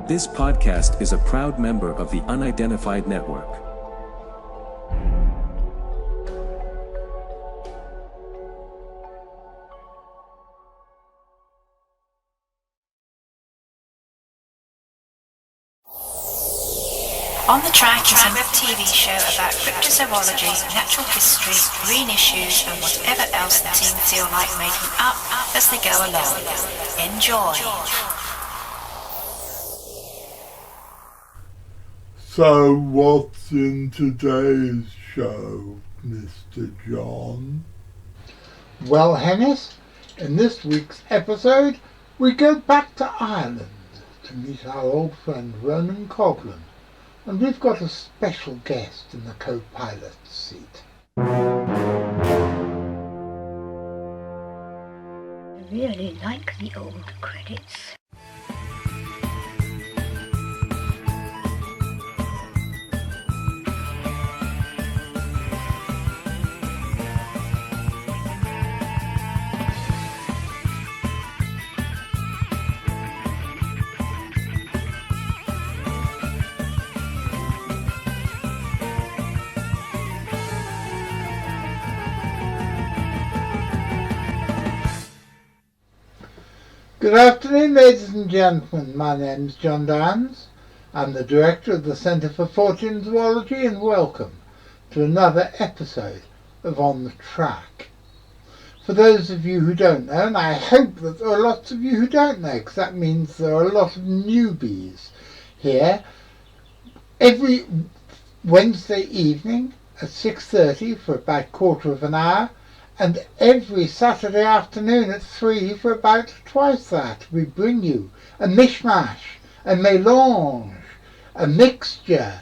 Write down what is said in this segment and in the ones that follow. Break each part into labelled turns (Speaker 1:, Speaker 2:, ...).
Speaker 1: This podcast is a proud member of the Unidentified Network.
Speaker 2: On the Track is a web TV show about cryptozoology, natural history, green issues and whatever else the team feel like making up as they go along. Enjoy!
Speaker 3: So what's in today's show, Mr. John?
Speaker 4: Well, Hennis, in this week's episode, we go back to Ireland to meet our old friend Ronan Coghlan. And we've got a special guest in the co-pilot's seat.
Speaker 5: I really like the old credits.
Speaker 4: Good afternoon, ladies and gentlemen. My name's John Downs. I'm the director of the Centre for Fortean Zoology, and welcome to another episode of On the Track. For those of you who don't know, and I hope that there are lots of you who don't know, because that means there are a lot of newbies here, every Wednesday evening at 6:30 for about a quarter of an hour, and every Saturday afternoon at 3 for about twice that, we bring you a mishmash, a mélange, a mixture,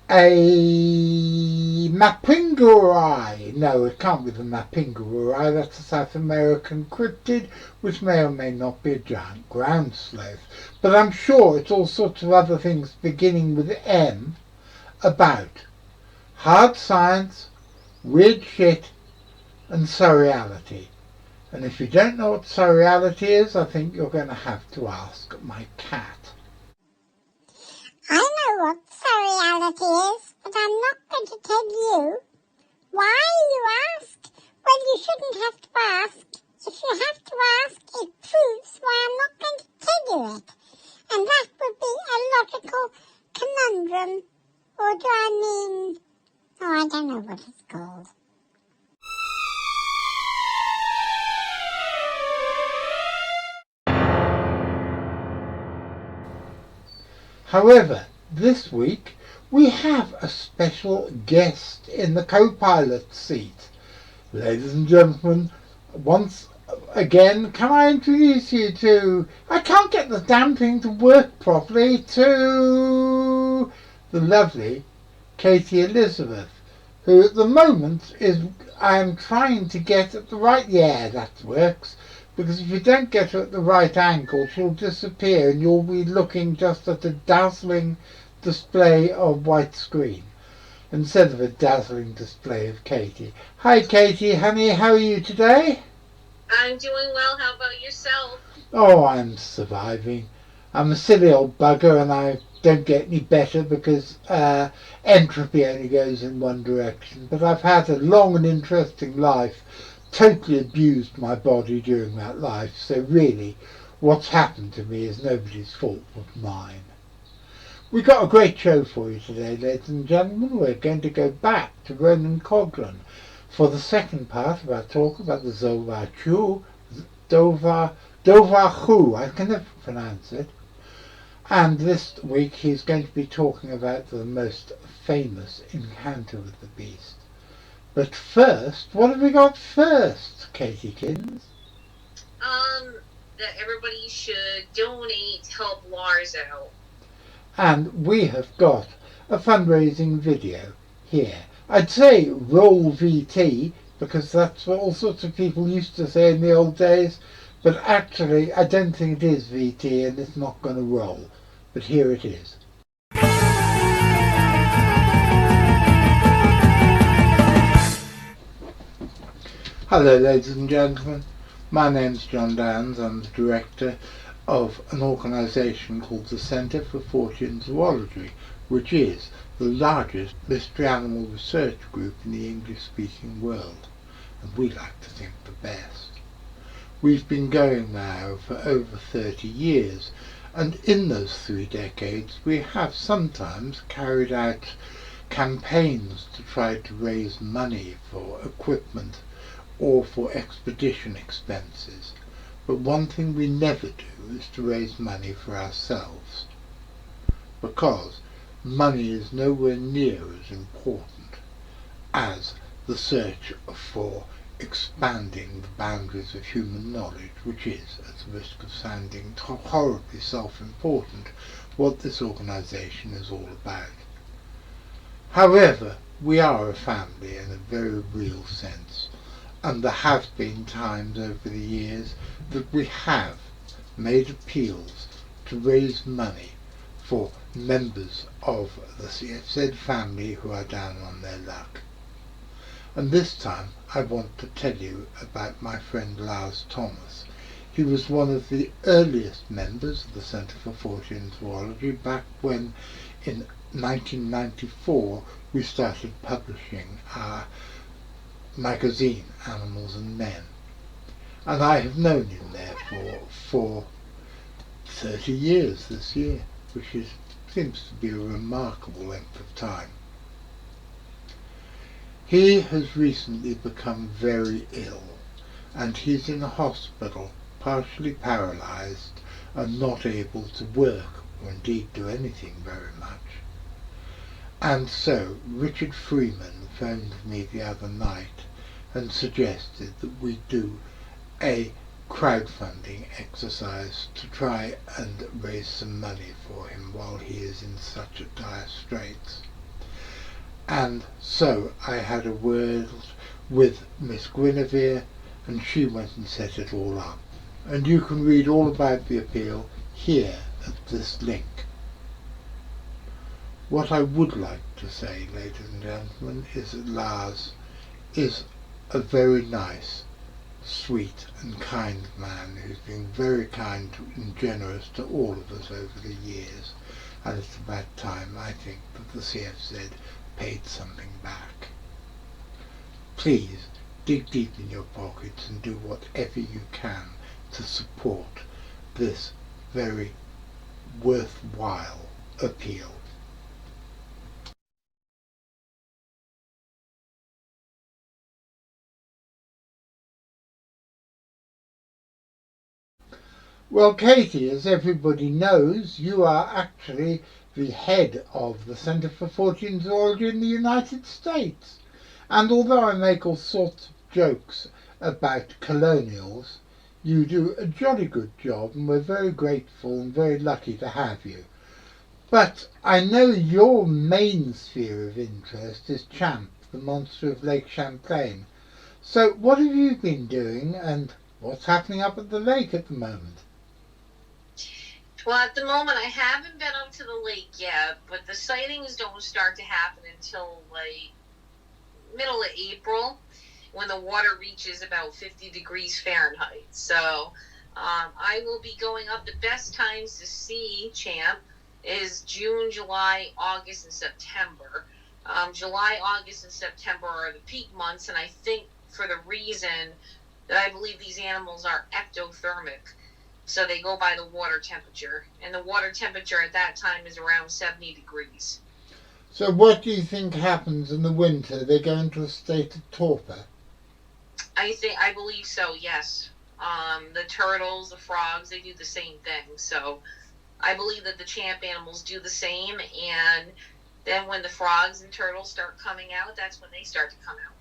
Speaker 4: a mapingurai. No, it can't be the mapingurai, that's a South American cryptid, which may or may not be a giant ground sloth. But I'm sure it's all sorts of other things beginning with M, about hard science, weird shit, and surreality. And if you don't know what surreality is, I think you're going to have to ask my cat.
Speaker 6: I know what surreality is, but I'm not going to tell you. Why you ask? Well, you shouldn't have to ask. If you have to ask, it proves why I'm not going to tell you it. And that would be a logical conundrum. Or do I mean... Oh, I don't know what it's called.
Speaker 4: However, this week we have a special guest in the co-pilot seat. Ladies and gentlemen, once again, can I introduce you to... I can't get the damn thing to work properly, to the lovely Katie Elizabeth, who at the moment I am trying to get at the right... Yeah, that works. Because if you don't get her at the right angle, she'll disappear and you'll be looking just at a dazzling display of white screen instead of a dazzling display of Katie. Hi Katie, honey, how are you today?
Speaker 7: I'm doing well. How about yourself?
Speaker 4: Oh, I'm surviving. I'm a silly old bugger and I don't get any better because entropy only goes in one direction. But I've had a long and interesting life. Totally abused my body during that life, so really what's happened to me is nobody's fault but mine. We've got a great show for you today, ladies and gentlemen. We're going to go back to Ronan Coghlan for the second part of our talk about the Dobhar Chu, Dobhar Chu, I can never pronounce it. And this week he's going to be talking about the most famous encounter with the beast. But first, what have we got first, Katiekins?
Speaker 7: That everybody should donate to help Lars out.
Speaker 4: And we have got a fundraising video here. I'd say roll VT, because that's what all sorts of people used to say in the old days, but actually I don't think it is VT and it's not going to roll. But here it is. Hello ladies and gentlemen, my name's John Downs, I'm the director of an organisation called the Centre for Fortean Zoology, which is the largest mystery animal research group in the English-speaking world, and we like to think the best. We've been going now for over 30 years, and in those 3 decades we have sometimes carried out campaigns to try to raise money for equipment or for expedition expenses. But one thing we never do is to raise money for ourselves, because money is nowhere near as important as the search for expanding the boundaries of human knowledge, which is, at the risk of sounding horribly self-important, what this organisation is all about. However, we are a family in a very real sense, and there have been times over the years that we have made appeals to raise money for members of the CFZ family who are down on their luck. And this time I want to tell you about my friend Lars Thomas. He was one of the earliest members of the Centre for Fortean Zoology back when, in 1994, we started publishing our magazine, Animals and Men. And I have known him therefore for 30 years this year, which seems to be a remarkable length of time. He has recently become very ill, and he's in a hospital, partially paralysed and not able to work or indeed do anything very much. And so Richard Freeman phoned me the other night and suggested that we do a crowdfunding exercise to try and raise some money for him while he is in such a dire straits. And so I had a word with Miss Guinevere, and she went and set it all up. And you can read all about the appeal here at this link. What I would like to say, ladies and gentlemen, is that Lars is a very nice, sweet and kind man who's been very kind and generous to all of us over the years, and it's about time, I think, that the CFZ paid something back. Please dig deep in your pockets and do whatever you can to support this very worthwhile appeal. Well, Katie, as everybody knows, you are actually the head of the Centre for Fortean Zoology in the United States. And although I make all sorts of jokes about colonials, you do a jolly good job, and we're very grateful and very lucky to have you. But I know your main sphere of interest is Champ, the monster of Lake Champlain. So what have you been doing, and what's happening up at the lake at the moment?
Speaker 7: Well, at the moment, I haven't been up to the lake yet, but the sightings don't start to happen until, like, middle of April, when the water reaches about 50 degrees Fahrenheit. So I will be going up. The best times to see Champ is June, July, August, and September. July, August, and September are the peak months, and I think for the reason that I believe these animals are ectothermic. So they go by the water temperature, and the water temperature at that time is around 70 degrees.
Speaker 4: So what do you think happens in the winter? They go into a state of torpor?
Speaker 7: I believe so, yes. The turtles, the frogs, they do the same thing. So I believe that the Champ animals do the same, and then when the frogs and turtles start coming out, that's when they start to come out.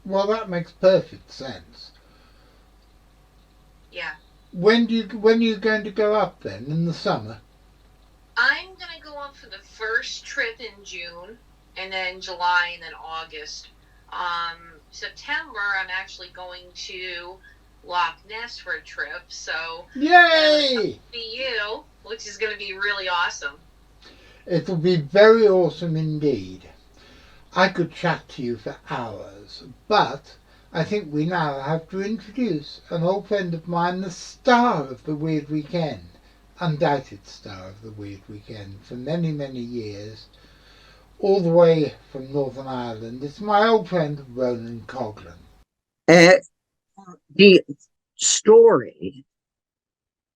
Speaker 4: Well, that makes perfect sense.
Speaker 7: Yeah.
Speaker 4: When are you going to go up then, in the summer?
Speaker 7: I'm going to go up for the first trip in June, and then July, and then August. September, I'm actually going to Loch Ness for a trip, so...
Speaker 4: Yay!
Speaker 7: See you, which is going to be really awesome.
Speaker 4: It'll be very awesome indeed. I could chat to you for hours, but I think we now have to introduce an old friend of mine, the star of the Weird Weekend, undoubted star of the Weird Weekend for many, many years, all the way from Northern Ireland. It's my old friend Ronan Coghlan.
Speaker 8: The story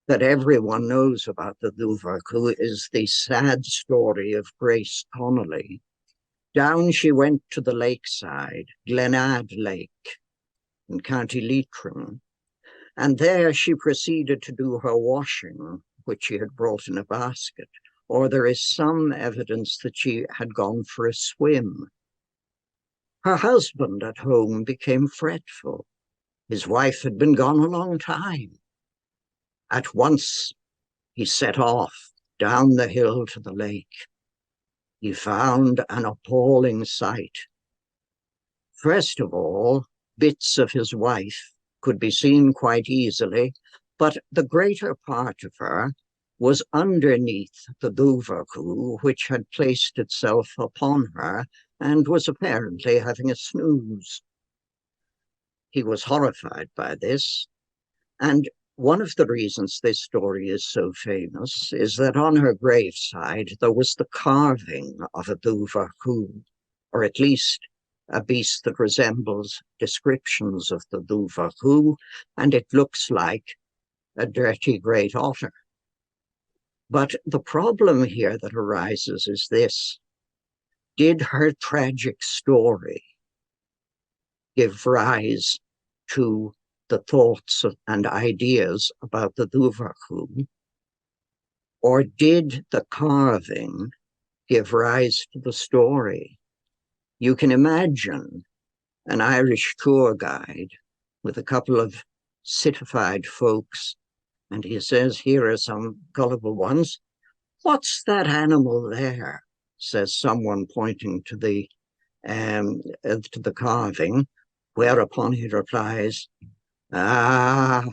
Speaker 8: that everyone knows about the Dobhar Chu is the sad story of Grace Connolly. Down she went to the lakeside, Glenad Lake, in County Leitrim, and there she proceeded to do her washing, which she had brought in a basket, or there is some evidence that she had gone for a swim. Her husband at home became fretful. His wife had been gone a long time. At once he set off down the hill to the lake. He found an appalling sight. First of all, bits of his wife could be seen quite easily, but the greater part of her was underneath the Dobhar Chu, which had placed itself upon her and was apparently having a snooze. He was horrified by this, and one of the reasons this story is so famous is that on her graveside there was the carving of a Dobhar Chu, or at least a beast that resembles descriptions of the Dobhar Chu, and it looks like a dirty great otter. But the problem here that arises is this: did her tragic story give rise to the thoughts and ideas about the Dobhar Chu, or did the carving give rise to the story? You can imagine an Irish tour guide with a couple of citified folks, and he says, here are some gullible ones. What's that animal there? Says someone, pointing to the carving, whereupon he replies, I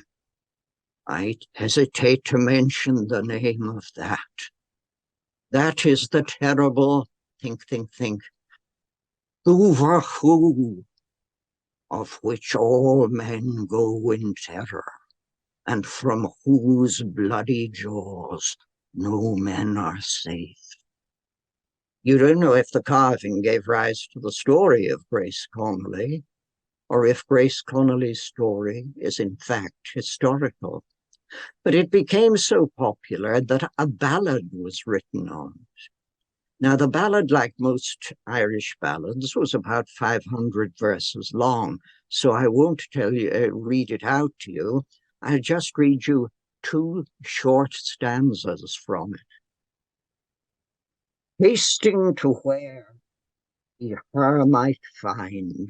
Speaker 8: hesitate to mention the name of that. That is the terrible, think, Dobhar Chu, of which all men go in terror, and from whose bloody jaws no men are safe. You don't know if the carving gave rise to the story of Grace Connolly, or if Grace Connolly's story is in fact historical. But it became so popular that a ballad was written on it. Now, the ballad, like most Irish ballads, was about 500 verses long, so I won't read it out to you. I'll just read you 2 short stanzas from it. Hasting to where he her might find,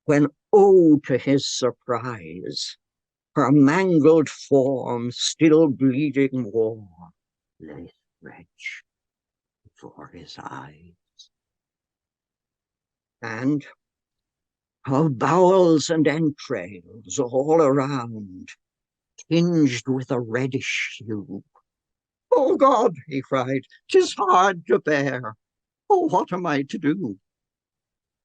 Speaker 8: when, oh, to his surprise, her mangled form, still bleeding warm, lay stretched before his eyes. And her bowels and entrails all around, tinged with a reddish hue. Oh God, he cried, 'tis hard to bear. Oh, what am I to do?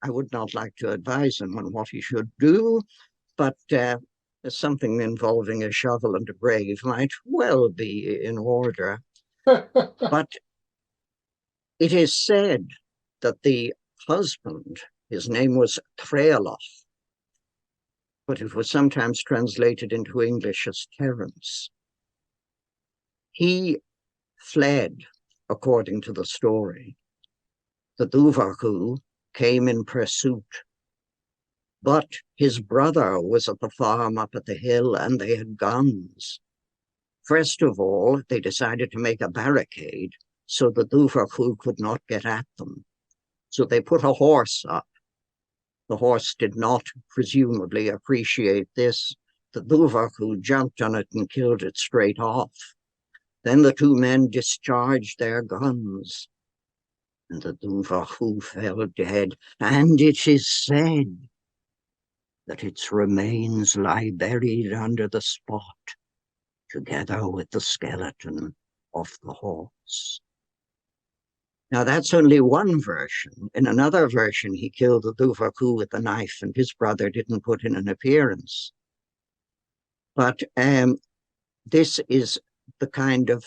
Speaker 8: I would not like to advise him on what he should do, but something involving a shovel and a grave might well be in order. But it is said that the husband, his name was Trealoch, but it was sometimes translated into English as Terence. He fled, according to the story. The Dobhar Chu came in pursuit, but his brother was at the farm up at the hill and they had guns. First of all, they decided to make a barricade so the Dobhar Chu could not get at them. So they put a horse up. The horse did not presumably appreciate this. The Dobhar Chu jumped on it and killed it straight off. Then the 2 men discharged their guns, and the Dobhar Chu fell dead. And it is said that its remains lie buried under the spot, together with the skeleton of the horse. Now, that's only one version. In another version, he killed the Dobhar Chu with a knife, and his brother didn't put in an appearance. But this is the kind of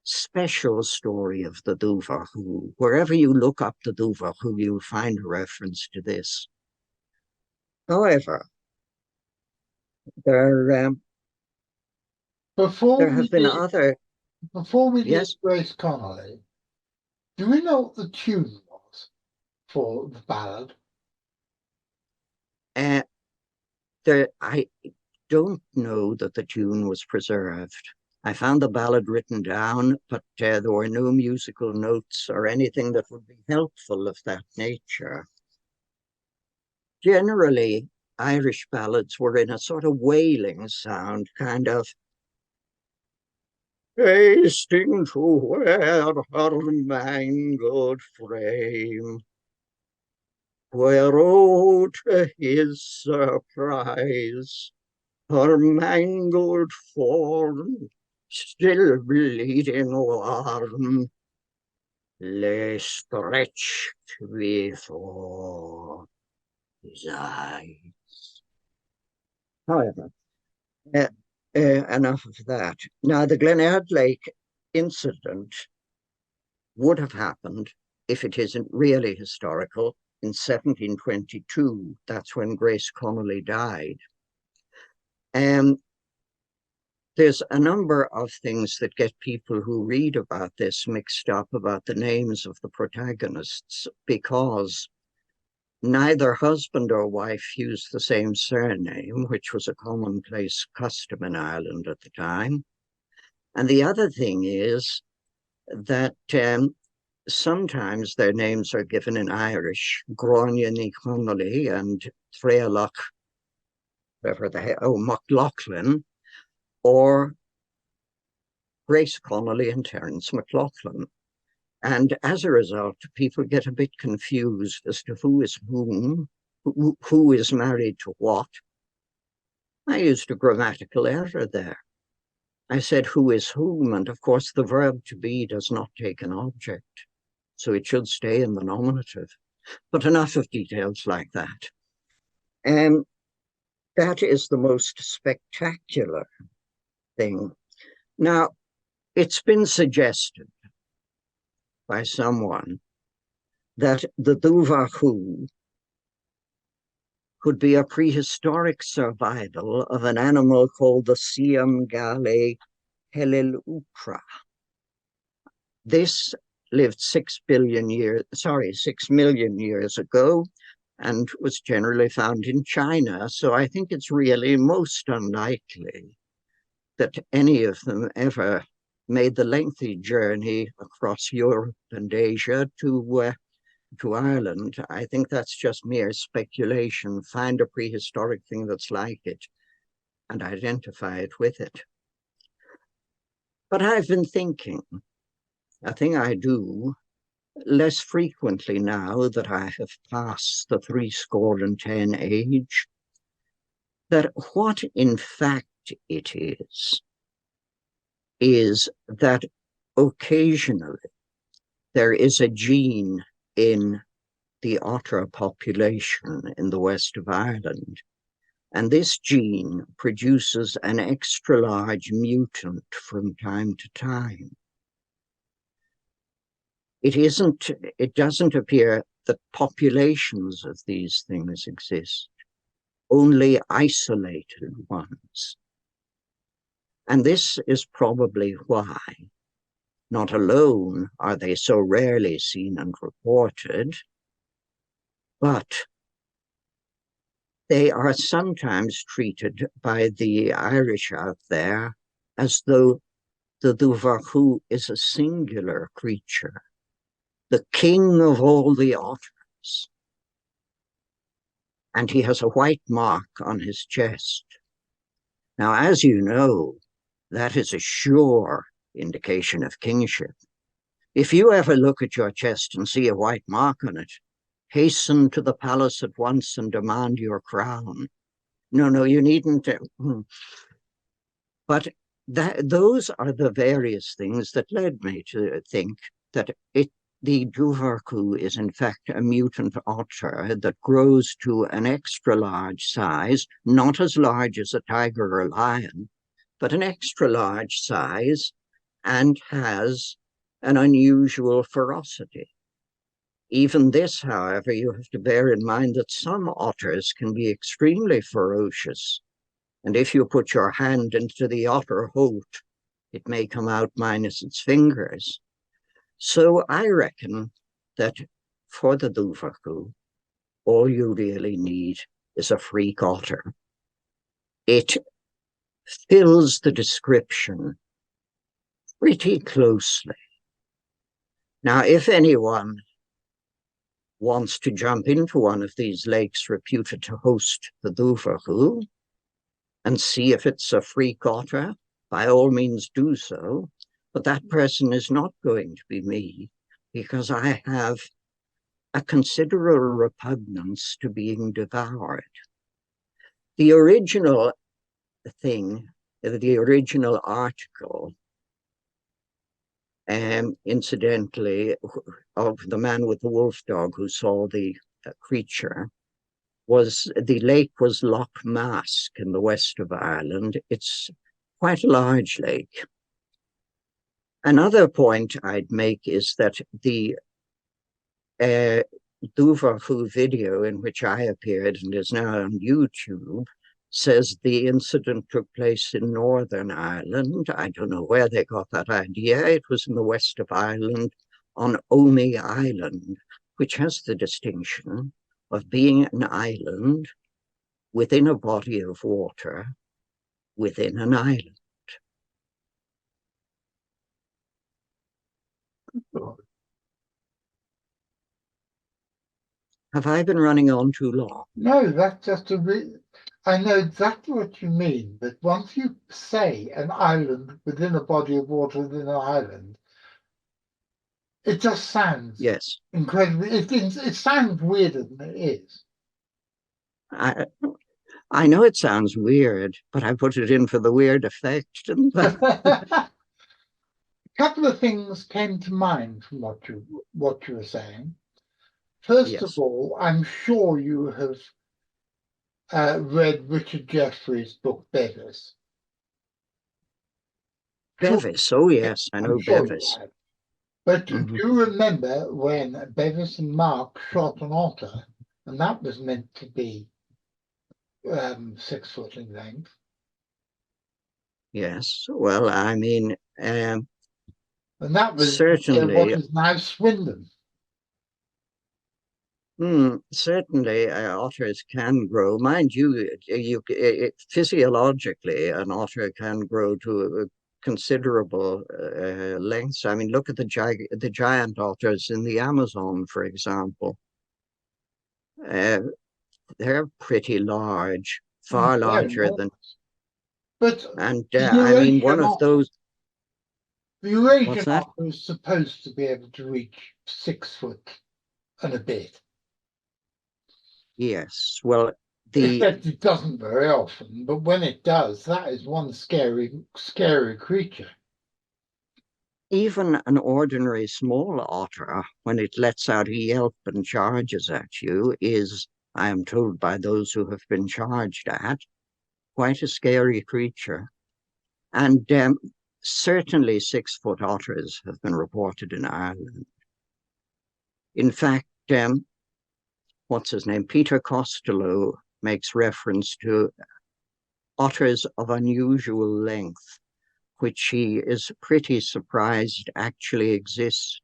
Speaker 8: special story of the Dobhar Chu. Wherever you look up the Dobhar Chu, you'll find a reference to this. However, there
Speaker 4: Before we
Speaker 8: have been
Speaker 4: did,
Speaker 8: other.
Speaker 4: before we did
Speaker 8: Yes,
Speaker 4: Grace Connolly, do we know what the tune was for the ballad?
Speaker 8: I don't know that the tune was preserved. I found the ballad written down, but there were no musical notes or anything that would be helpful of that nature. Generally, Irish ballads were in a sort of wailing sound, kind of hasting to wear her mangled frame, where oh to his surprise, her mangled form, still bleeding warm, lay stretched before his eyes. However, enough of that. Now, the Glenard Lake incident would have happened, if it isn't really historical, in 1722. That's when Grace Connolly died. There's a number of things that get people who read about this mixed up about the names of the protagonists, because neither husband or wife used the same surname, which was a commonplace custom in Ireland at the time. And the other thing is that sometimes their names are given in Irish, Gráinne Connolly and Thrélach, whatever the hell, MacLachlan, or Grace Connolly and Terence MacLachlan. And as a result, people get a bit confused as to who is whom, who is married to what. I used a grammatical error there. I said who is whom, and of course the verb to be does not take an object, so it should stay in the nominative. But enough of details like that. And that is the most spectacular thing. Now, it's been suggested by someone that the Dobhar Chu could be a prehistoric survival of an animal called the Siam Gale Helilukra. This lived 6 million years ago, and was generally found in China. So I think it's really most unlikely that any of them ever made the lengthy journey across Europe and Asia to Ireland. I think that's just mere speculation. Find a prehistoric thing that's like it and identify it with it. But I've been thinking, a thing I do less frequently now that I have passed the 70 age, that what in fact it is that occasionally there is a gene in the otter population in the west of Ireland, and this gene produces an extra large mutant from time to time. It doesn't appear that populations of these things exist, only isolated ones. And this is probably why, not alone are they so rarely seen and reported, but they are sometimes treated by the Irish out there as though the Dobhar Chu is a singular creature, the king of all the otters. And he has a white mark on his chest. Now, as you know, that is a sure indication of kingship. If you ever look at your chest and see a white mark on it, hasten to the palace at once and demand your crown. No, you needn't. But those are the various things that led me to think that the Dobhar Chu is in fact a mutant otter that grows to an extra large size, not as large as a tiger or lion, but an extra large size, and has an unusual ferocity. Even this, however, you have to bear in mind that some otters can be extremely ferocious, and if you put your hand into the otter holt, it may come out minus its fingers. So I reckon that for the Dobhar Chu, all you really need is a freak otter. It fills the description pretty closely. Now, if anyone wants to jump into one of these lakes reputed to host the Dobhar Chu and see if it's a freak otter, by all means do so. But that person is not going to be me, because I have a considerable repugnance to being devoured. The original thing, the original article, incidentally, of the man with the wolf dog who saw the creature, was the lake was Loch Mask in the west of Ireland. It's quite a large lake. Another point I'd make is that the Dobhar Chu video in which I appeared and is now on YouTube says the incident took place in Northern Ireland. I don't know where they got that idea. It was in the west of Ireland on Omey Island, which has the distinction of being an island within a body of water within an island. Have I been running on too long?
Speaker 4: No, that's just I know exactly what you mean, but once you say an island within a body of water within an island, it just sounds incredibly. It sounds weirder than it is.
Speaker 8: I know it sounds weird, but I put it in for the weird effect, didn't I?
Speaker 4: A couple of things came to mind from what you were saying. First of all, I'm sure you have read Richard Jefferies' book Bevis.
Speaker 8: Bevis, oh yes, I know Bevis.
Speaker 4: But do you remember when Bevis and Mark shot an otter, and that was meant to be 6 foot in length?
Speaker 8: Yes, well, I mean,
Speaker 4: and that was
Speaker 8: certainly
Speaker 4: what is now Swindon.
Speaker 8: Certainly, otters can grow. Mind you, physiologically, an otter can grow to a considerable lengths. I mean, look at the giant otters in the Amazon, for example. They're pretty large, far larger than.
Speaker 4: But
Speaker 8: and I mean, one of those.
Speaker 4: The Eurasian otter is supposed to be able to reach 6 foot and a bit.
Speaker 8: Yes, well,
Speaker 4: except it doesn't very often, but when it does, that is one scary creature.
Speaker 8: Even an ordinary small otter, when it lets out a yelp and charges at you, is, I am told by those who have been charged at, quite a scary creature. And certainly 6 foot otters have been reported in Ireland. In fact, what's his name? Peter Costello makes reference to otters of unusual length, which he is pretty surprised actually exist.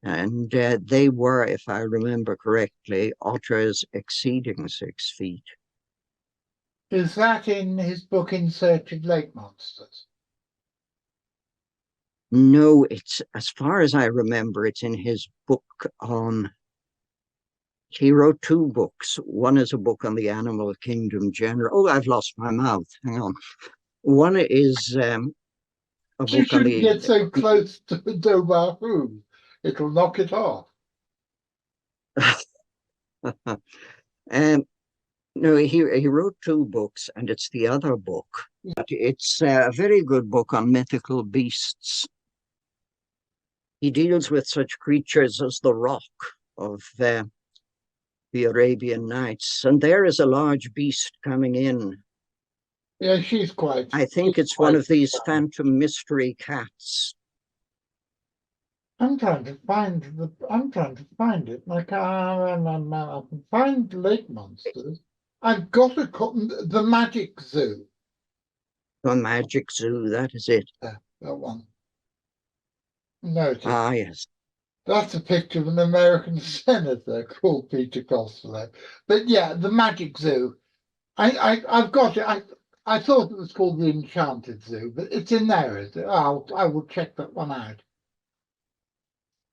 Speaker 8: And they were, if I remember correctly, otters exceeding 6 feet.
Speaker 4: Is that in his book In Search of Lake Monsters?
Speaker 8: No, it's, as far as I remember, it's in his book on. He wrote 2 books. One is a book on the animal kingdom general. Oh, I've lost my mouth. Hang on. One is a book on the. You
Speaker 4: shouldn't get so close to the Dobhar Chu. It'll knock it off.
Speaker 8: No, he wrote 2 books, and it's the other book. But it's a very good book on mythical beasts. He deals with such creatures as the roc of the Arabian Nights, and there is a large beast coming in.
Speaker 4: Yeah, she's quite.
Speaker 8: I think it's one of these phantom mystery cats.
Speaker 4: I'm trying to find it. I can find lake monsters. I've got the Magic Zoo.
Speaker 8: The Magic Zoo, that is it.
Speaker 4: That one. Noted.
Speaker 8: Ah, yes.
Speaker 4: That's a picture of an American senator called Peter Costello. But yeah, the Magic Zoo. I've got it. I thought it was called the Enchanted Zoo, but it's in there. I will check that one out.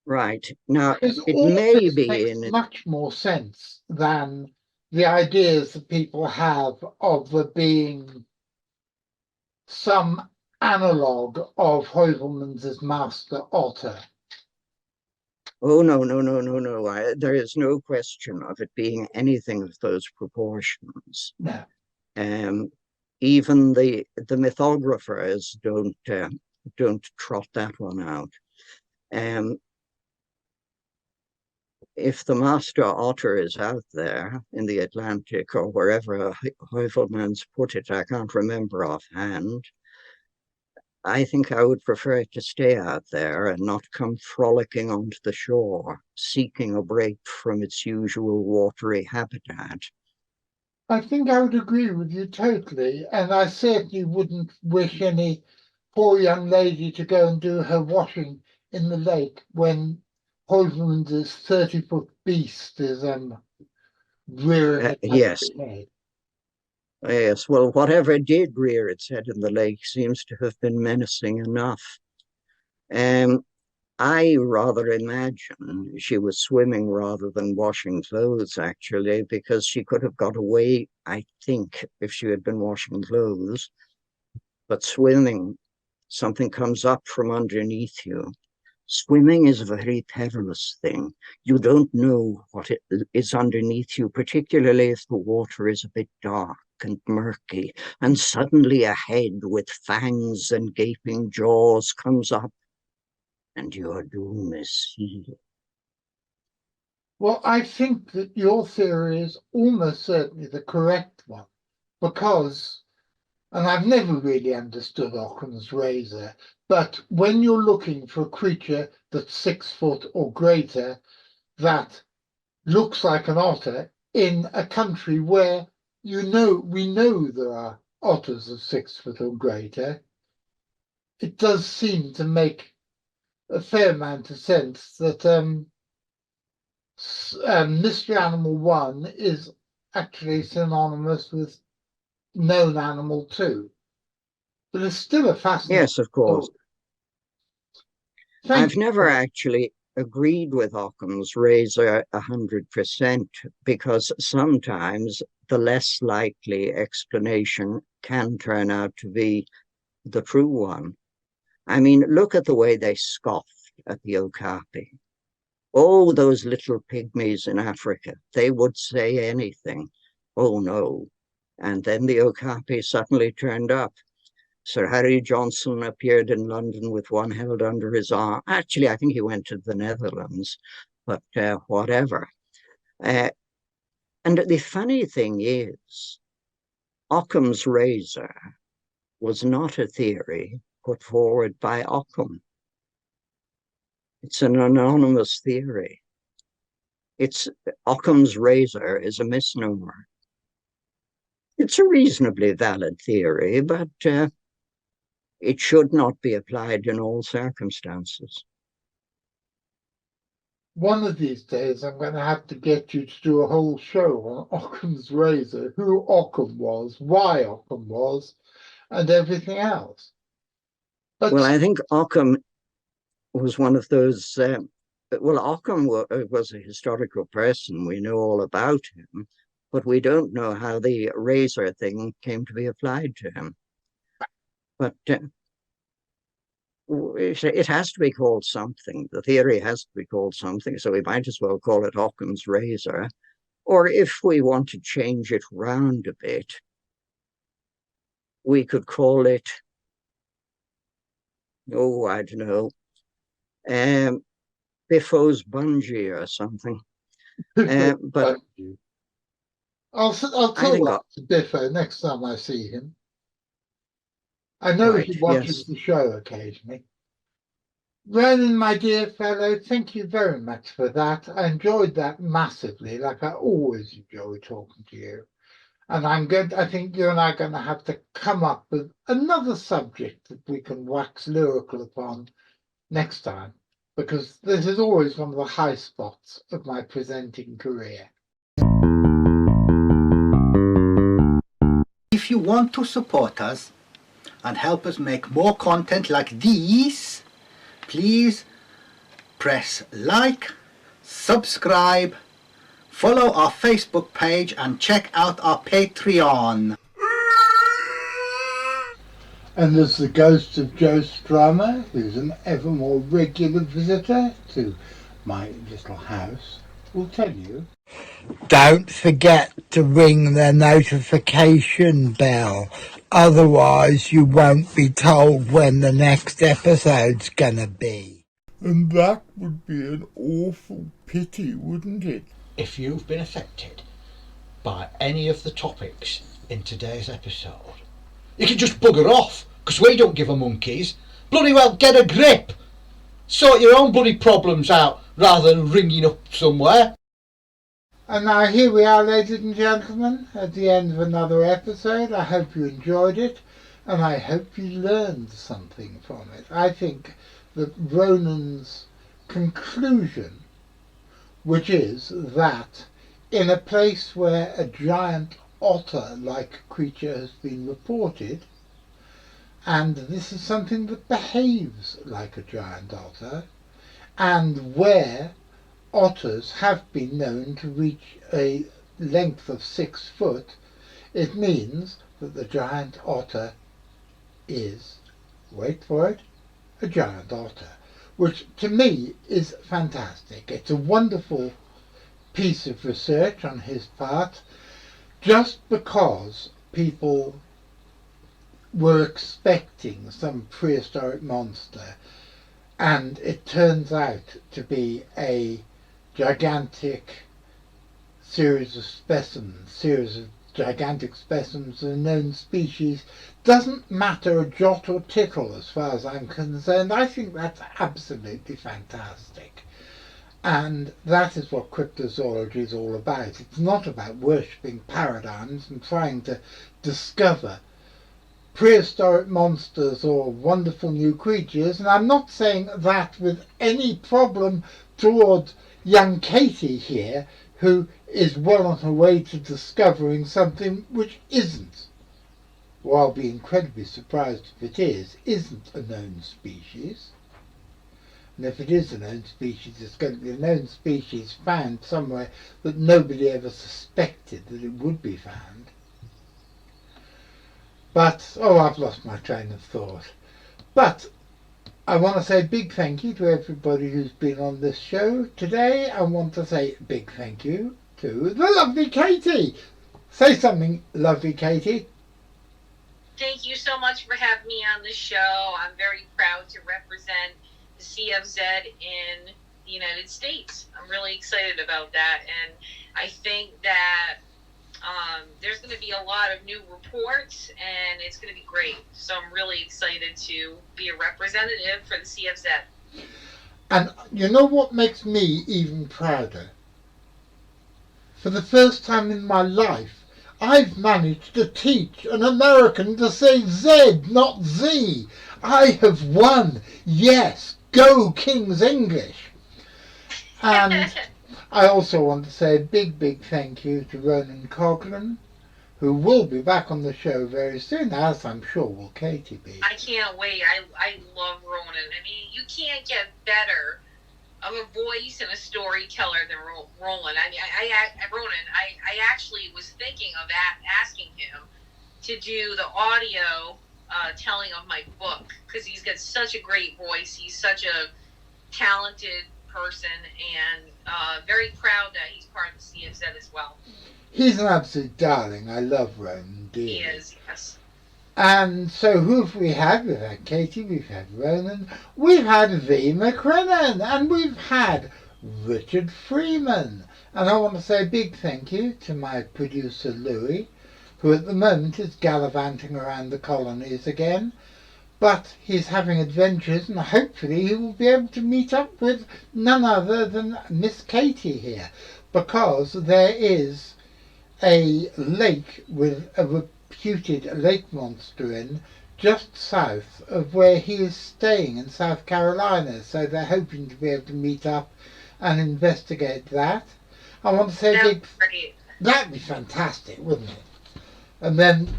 Speaker 8: Right. Now,
Speaker 4: Because
Speaker 8: it
Speaker 4: all
Speaker 8: may
Speaker 4: this
Speaker 8: be
Speaker 4: makes
Speaker 8: in it.
Speaker 4: much more sense than the ideas that people have of there being some analogue of Heuvelmans' master otter.
Speaker 8: Oh, no. There is no question of it being anything of those proportions.
Speaker 4: No.
Speaker 8: Even the mythographers don't trot that one out. If the master otter is out there in the Atlantic or wherever Heuvelmans put it, I can't remember offhand. I think I would prefer it to stay out there and not come frolicking onto the shore, seeking a break from its usual watery habitat.
Speaker 4: I think I would agree with you totally, and I certainly wouldn't wish any poor young lady to go and do her washing in the lake when Heuvelmans' 30-foot beast is rearing its
Speaker 8: Yes.
Speaker 4: head.
Speaker 8: Yes, well, whatever did rear its head in the lake seems to have been menacing enough. I rather imagine she was swimming rather than washing clothes, actually, because she could have got away, I think, if she had been washing clothes. But swimming, something comes up from underneath you. Swimming is a very perilous thing. You don't know what is underneath you, particularly if the water is a bit dark and murky, and suddenly a head with fangs and gaping jaws comes up, and your doom is sealed.
Speaker 4: Well, I think that your theory is almost certainly the correct one, because, and I've never really understood Occam's razor, but when you're looking for a creature that's 6 foot or greater that looks like an otter in a country where we know there are otters of 6 foot or greater, it does seem to make a fair amount of sense that Mystery Animal 1 is actually synonymous with Known Animal 2. But it's still a fascinating
Speaker 8: Yes, of course. I've never actually agreed with Occam's razor 100% because sometimes the less likely explanation can turn out to be the true one. I mean, look at the way they scoffed at the okapi. Oh, those little pygmies in Africa, they would say anything. Oh, no. And then the okapi suddenly turned up. Sir Harry Johnson appeared in London with one held under his arm. Actually, I think he went to the Netherlands, but whatever. And the funny thing is, Occam's razor was not a theory put forward by Occam. It's an anonymous theory. Occam's razor is a misnomer. It's a reasonably valid theory, but it should not be applied in all circumstances.
Speaker 4: One of these days, I'm going to have to get you to do a whole show on Occam's razor, who Occam was, why Occam was, and everything else. But
Speaker 8: well, I think Occam was one of those. Occam was a historical person. We know all about him, but we don't know how the razor thing came to be applied to him. But it has to be called something. The theory has to be called something, so we might as well call it Occam's razor. Or if we want to change it round a bit, we could call it, I don't know, Biffo's bungee or something. But
Speaker 4: I'll tell that to Biffo next time I see him. I know he watches the show occasionally. Ronan, my dear fellow, thank you very much for that. I enjoyed that massively, like I always enjoy talking to you. And I think you and I are going to have to come up with another subject that we can wax lyrical upon next time, because this is always one of the high spots of my presenting career.
Speaker 9: If you want to support us and help us make more content like these, please press like, subscribe, follow our Facebook page and check out our Patreon.
Speaker 4: And as the ghost of Joe Strummer, who's an ever more regular visitor to my little house, will tell you, don't forget to ring the notification bell, otherwise you won't be told when the next episode's gonna be.
Speaker 3: And that would be an awful pity, wouldn't it?
Speaker 9: If you've been affected by any of the topics in today's episode, you can just bugger off, because we don't give a monkeys. Bloody well get a grip. Sort your own bloody problems out rather than ringing up somewhere.
Speaker 4: And now here we are, ladies and gentlemen, at the end of another episode. I hope you enjoyed it, and I hope you learned something from it. I think that Ronan's conclusion, which is that in a place where a giant otter-like creature has been reported, and this is something that behaves like a giant otter, and where otters have been known to reach a length of 6 foot, it means that the giant otter is, wait for it, a giant otter, which to me is fantastic. It's a wonderful piece of research on his part, just because people were expecting some prehistoric monster, and it turns out to be a gigantic series of gigantic specimens of a known species. Doesn't matter a jot or tittle as far as I'm concerned. I think that's absolutely fantastic. And that is what cryptozoology is all about. It's not about worshipping paradigms and trying to discover prehistoric monsters or wonderful new creatures. And I'm not saying that with any problem towards young Katie here, who is well on her way to discovering something which isn't, or I'll be incredibly surprised if it isn't a known species. And if it is a known species, it's going to be a known species found somewhere that nobody ever suspected that it would be found. But, I've lost my train of thought. But I want to say a big thank you to everybody who's been on this show today. I want to say a big thank you to the lovely Katie. Say something, lovely Katie.
Speaker 7: Thank you so much for having me on the show. I'm very proud to represent the CFZ in the United States. I'm really excited about that, and I think that there's going to be a lot of new reports, and it's going to be great. So I'm really excited to be a representative for the CFZ.
Speaker 4: And you know what makes me even prouder? For the first time in my life, I've managed to teach an American to say Z, not Z. I have won. Yes, go King's English. And I also want to say a big, big thank you to Ronan Coghlan, who will be back on the show very soon, as I'm sure will Katie be.
Speaker 7: I can't wait. I love Ronan. I mean, you can't get better of a voice and a storyteller than Roland. I mean, I actually was thinking of asking him to do the audio telling of my book, because he's got such a great voice. He's such a talented person, and very proud that he's part of the CFZ as well.
Speaker 4: He's an absolute darling. I love Ronan dearly.
Speaker 7: He is, yes.
Speaker 4: And so who have we had? We've had Katie, we've had Ronan, we've had V. McCrennan, and we've had Richard Freeman. And I want to say a big thank you to my producer Louis, who at the moment is gallivanting around the colonies again. But he's having adventures, and hopefully he will be able to meet up with none other than Miss Katie here, because there is a lake with a reputed lake monster in just south of where he is staying in South Carolina, so they're hoping to be able to meet up and investigate that. I want to say that'd be fantastic, wouldn't it? And then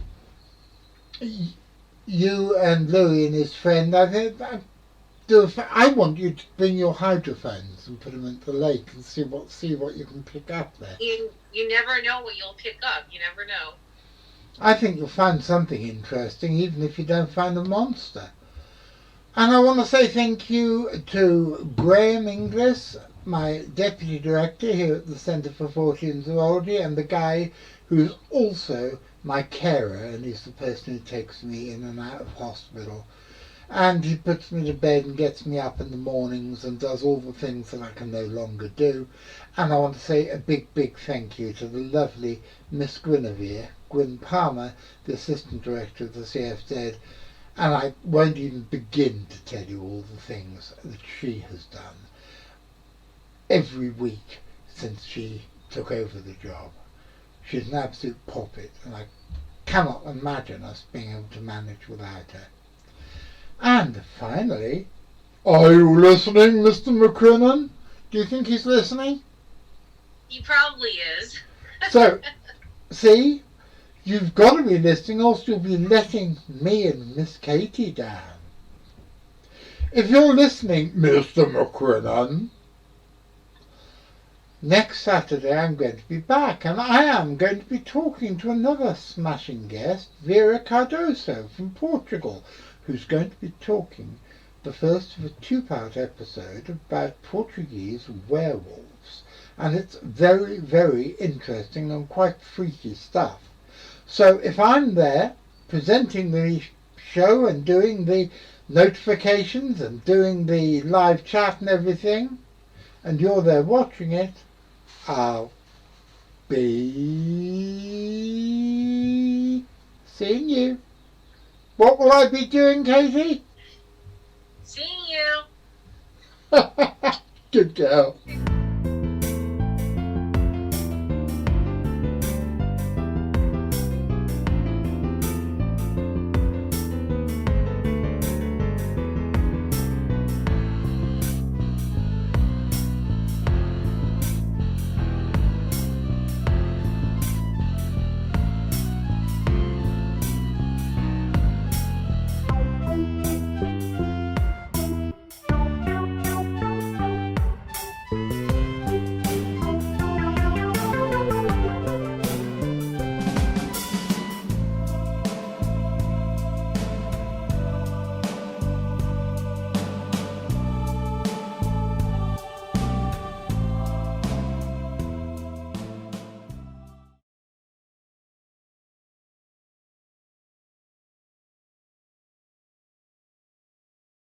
Speaker 4: you and Louis and his friend, I want you to bring your hydrophones and put them into the lake and see what you can pick up there.
Speaker 7: You never know what you'll pick up. You never know.
Speaker 4: I think you'll find something interesting, even if you don't find a monster. And I want to say thank you to Graham Inglis, my deputy director here at the Centre for Fortean Zoology, and the guy who's also my carer, and he's the person who takes me in and out of hospital. And he puts me to bed and gets me up in the mornings and does all the things that I can no longer do. And I want to say a big, big thank you to the lovely Miss Gwyn Palmer, the Assistant Director of the CFZ. And I won't even begin to tell you all the things that she has done every week since she took over the job. She's an absolute puppet, and I cannot imagine us being able to manage without her. And finally, are you listening, Mr. McCrennan? Do you think he's listening?
Speaker 7: He probably is.
Speaker 4: So, see, you've got to be listening, else you'll be letting me and Miss Katie down. If you're listening, Mr. McCrennan, next Saturday I'm going to be back, and I am going to be talking to another smashing guest, Vera Cardoso from Portugal, who's going to be talking the first of a two-part episode about Portuguese werewolves. And it's very, very interesting and quite freaky stuff. So if I'm there presenting the show and doing the notifications and doing the live chat and everything, and you're there watching it, I'll be seeing you. What will I be doing, Katie?
Speaker 7: Seeing you.
Speaker 4: Good girl.